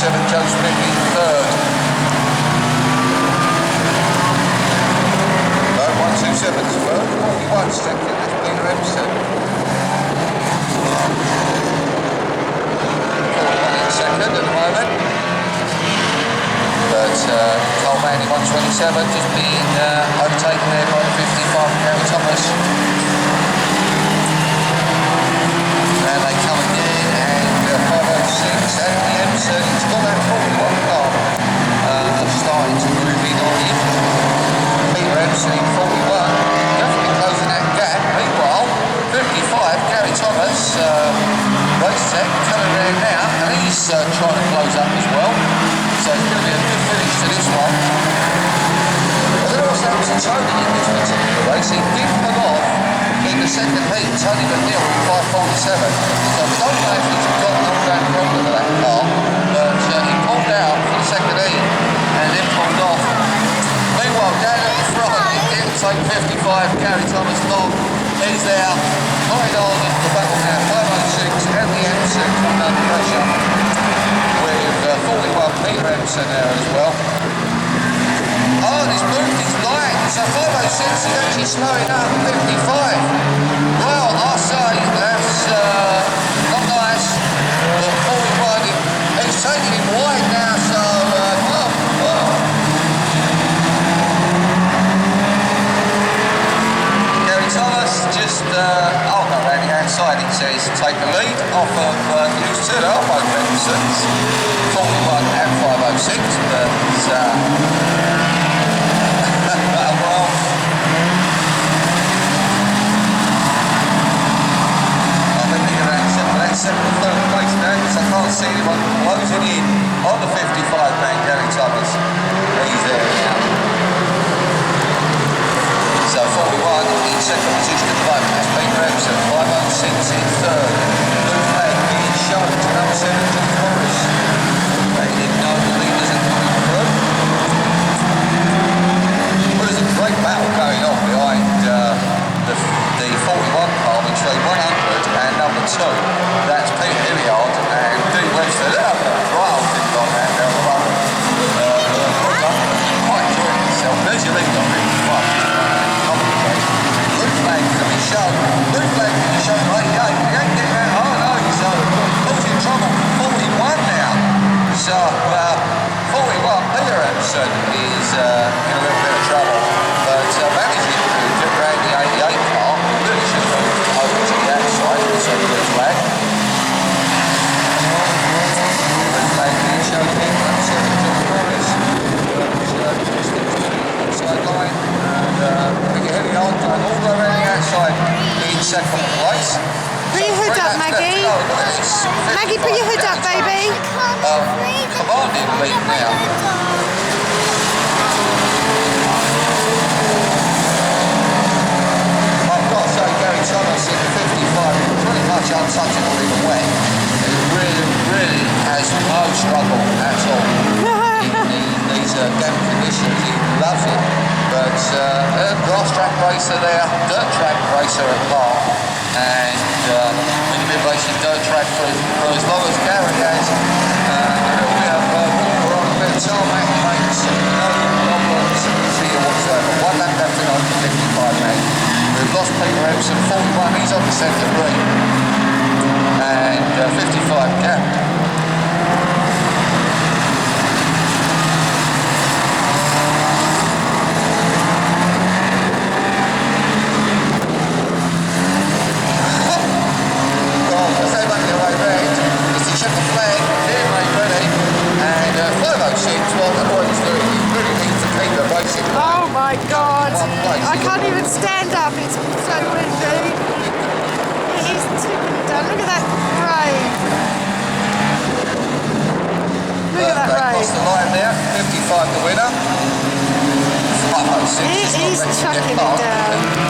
Joe Smith in third. 127's third, 41 second, that's Peter Webster. 41 in second at the moment. But Cole Manley 127 just being overtaken there by the 55 Gary Thomas. And they come again, and 506 and the Emerson, he's got that 41 car starting to move in on him. Peter Emerson in 41, definitely closing that gap. Meanwhile, 55 Gary Thomas, Racetrack coming around now, and he's trying to close up as well. So it's going to be a good finish to this one. I don't know what's happened to Tony in this particular race. He did pull off in the second heat. Tony McNeil in 547. So I don't know if he's got an on-ground problem with that car, but he pulled out for the second heat and then pulled off. Meanwhile, down at the front, in take 55, Gary Thomas long. He's there, carried on the battle now. 506 and the Emerson coming under pressure. With 41 Peter Emerson there as well. Oh, and he's moved his line. So 506 is actually slowing up 55. Well, I say that's not nice. But 41, he's taking him wide now, so Gary Thomas just, I'll go around the outside, it says, take the lead off of Hughes Tudor, both Emersons, 41 and 506, but well, I've been thinking around second and third place now, because I can't see anyone closing in on the 55 man, Gary Thomas. He's there now. So 41 in second position at the moment, that's Peter Webster, 506 in third. Blue flag being shown to number 7, John Morris. They didn't know the leaders are coming through. Well, there's a great battle going on behind the 41 car between 100 and number 2. That's Pete Hilliard and Dean Webster. They're having a trial thing on that down the road. Quite enjoying himself. There's your lead on it. Blue flag can be shown. Blue flag can be shown 88. He ain't getting out. Oh no, he's causing trouble. 41 now. So 41, Peter Emerson is in a little bit of trouble. But managing to get around the 88 car, really should move over to the outside with the blue flag. Blue flag being shown here. That's John Morris. Outside line. And heading on, going all the way around the outside in second place. Put your hood up, Maggie. Maggie, put your hood up, baby. Commanding lead now. I've got to say, Gary Thomas in the 55, pretty much untouchable even wet. He really has no struggle at all in these damp conditions. He loves it. But grass track racer there, dirt track racer at heart, and we've been racing dirt track for as long as Gary has. A little bit of water on, a bit of tarmac, makes no problems here whatsoever. One lap left to go for 55 man. We've lost Peter Emerson, 41, he's on the centre ring, and 55 gap. Oh my God, I can't even stand up, it's so windy. It is tipping down, look at that rain. Look at that rain. Across the line there, 55 the winner. 506 It is chucking it down.